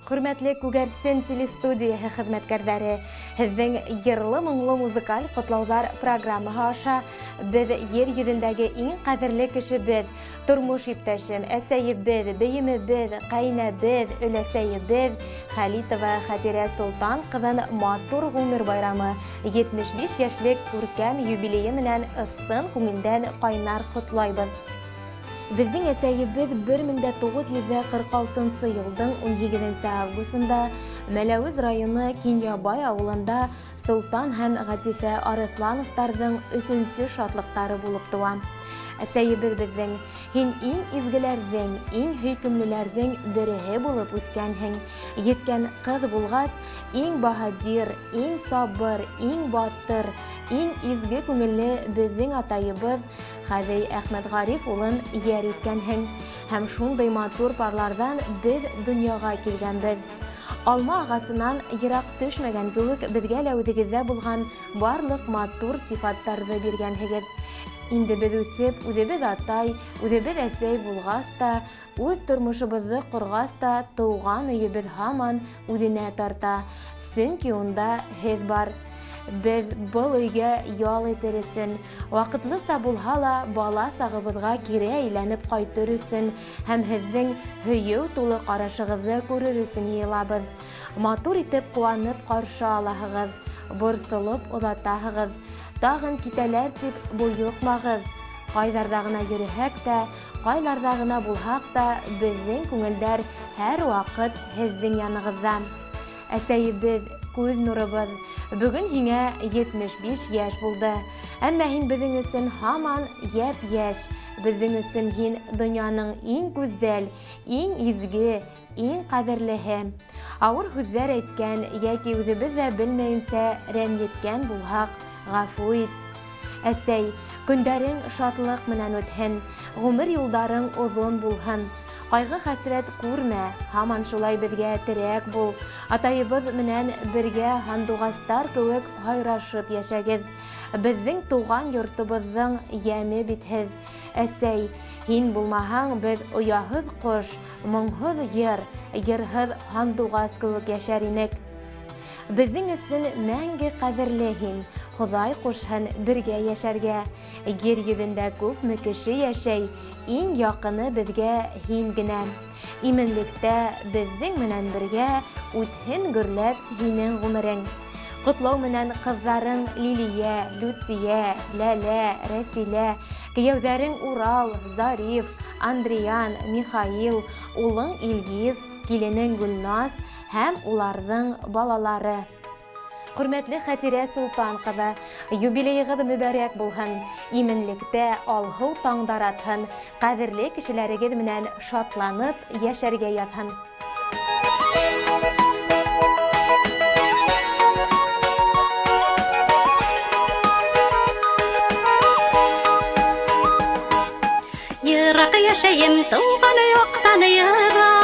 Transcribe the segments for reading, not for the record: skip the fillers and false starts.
Hürmetli Күгәрсен телестудияһы хезмәткәрләре, һеҙҙең йырлы моңлы музыкаль ҡотлауҙар программаһы аша беҙ ер йөҙөндәге иң ҡәҙерле кешебеҙ, тормош иптәшем, әсәйебеҙ, бейемебеҙ, ҡәйнәбеҙ, өләсәйебеҙ Хәлитова Хәтирә Солтан ҡыҙын матур ғүмер байрамы 75 йәшлек күркәм юбилейы менән ысын күңелдән ҡайнар ҡотлайбыҙ. Безнең әсәйебеҙ 1946 йылдың 18 августында Мәләүез районы Кинъябай ауылында Солтан һәм Ғатифә Арыҫлановтарҙың 3-нче шатлыҡтары булып тыуа. Әсәйебеҙ беҙҙең, һин иң изгеләрҙең, иң һөйкөмлөләрҙең береһе булып үҫкәнһең. Еткән ҡыҙ булғас, иң баһадир, иң сабыр, иң батыр, иң изге күңелле беҙҙең атайыбыҙ Хәҙей Әхмәтғариф улын йәр иткәнһең. Һәм шундай матур парларҙан беҙ донъяға килгәнбеҙ. Алма ағасынан йыраҡ төшмәгән кеүек беҙгә лә үҙегеҙҙә булған барлыҡ матур сифаттарҙы биргәнһегеҙ. Инде беҙ үҫеп, үҙебеҙ атай, үҙебеҙ әсәй булғас та, үҙ тормошобоҙҙо ҡорғас та, тыуған өйөбөҙ һаман үҙенә тарта. Сөнки унда һеҙ бар. Беҙ был өйгә ял итер өсөн, ваҡытлыса булһа ла бала сағыбыҙға кире әйләнеп ҡайтыр өсөн һәм һеҙҙең һөйөү тулы ҡарашығыҙҙы күрер өсөн йыйылабыҙ. Матур итеп ҡыуанып ҡаршы алаһығыҙ, борсолоп оҙатаһығыҙ. Тағын китәләр тип бойоҡмағыҙ. Ҡайҙарҙа ғына йөрөһәк тә, ҡайларҙа ғына булһаҡ та, беҙҙең күңелдәр һәр ваҡыт һеҙҙең янығыҙҙа. Әсәйебеҙ, күҙ нурыбыҙ, бөгөн һиңә 75 йәш булды. Әммә һин беҙҙең өсөн һаман йәп-йәш. Беҙҙең өсөн һин донъяның иң гүзәл, иң изге, иң ҡәҙерлеһе. Ауыр һүҙҙәр әйткән йәки үҙебеҙ ҙә белмәйенсә рәнйеткән булһаҡ, ғәфү ит. Әсәй, көндәрең шатлыҡ менән үтһен, ғүмер юлдарың оҙон булһын. Ҡайғы хәсрәт күрмә, һаман шулай беҙгә терәк бул. Атайыбыҙ менән бергә һандуғастар кеүек һайрашып йәшәгеҙ. Беҙҙең тыуған йортобоҙҙоң йәме бит һеҙ. Әсәй, һин булмаһаң, беҙ ояһыҙ ҡош, моңһоҙ йыр, йырһыҙ һандуғас кеүек йәшәр инек. Беҙҙең өсөн мәңге ҡәҙерле һин. Хоҙай ҡушһын бергә йәшәргә. Ер йөҙөндә күпме кеше йәшәй, иң яҡыны беҙгә һин генә. Именлектә беҙҙең менән бергә үтһен гөрләп һинең ғүмерең. Ҡотлау менән ҡыҙҙарың Лилиә, Люция, Ләлә, Рәсилә, кейәүҙәрең Урал, Зариф, Андриян, Михаил, улың Илгиз, киленең Гөлназ һәм уларҙың балалары. Хөрмәтле Хәтирә Солтан ҡыҙы, юбилейығыҙ мөбәрәк булһын, именлектә алһыу таңдар атһын, ҡәҙерле кешеләрегеҙ менән шатланып йәшәргә ятһын. Йыраҡ йәшәйем тыуған яҡтан йыраҡ,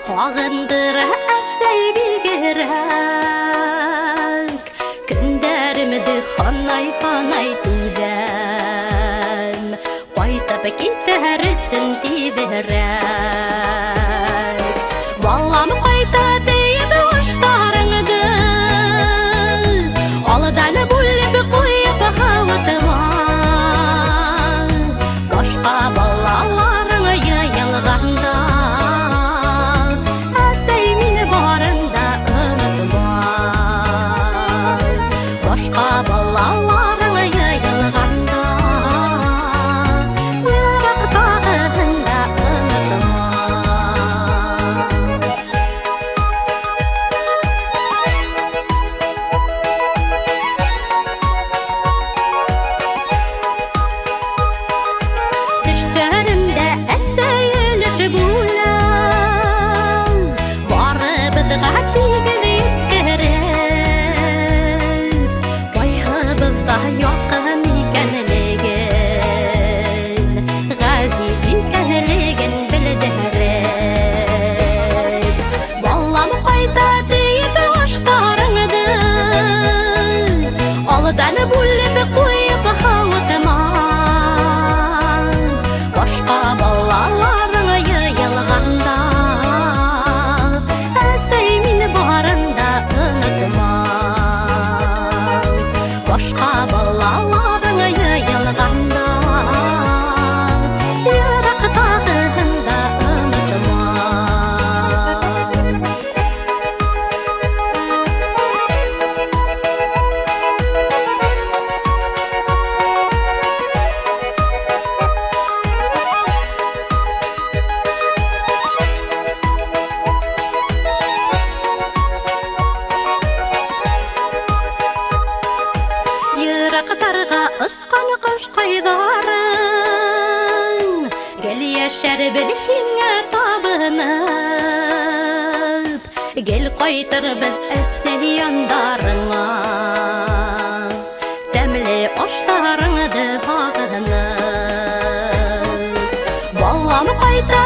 һағындыра әсәй бигерәк. Көндәремде һанай-һанай түҙәм, ҡайтып китәр өсөн тиҙерәк. Балам ҡайта тейеп уштарыңды, алдан бүлеп ҡуйып һауытма. Башҡа балаларың йыйылғанда, әсәй мине барында онотма. Башҡа балаларың йыйылғанда, йыраҡтағыһын да онотма. bil hingə tabınıb Gel qaytır biz əsən yandarına Dəmli aşlarındı bağınıb Ballam qayta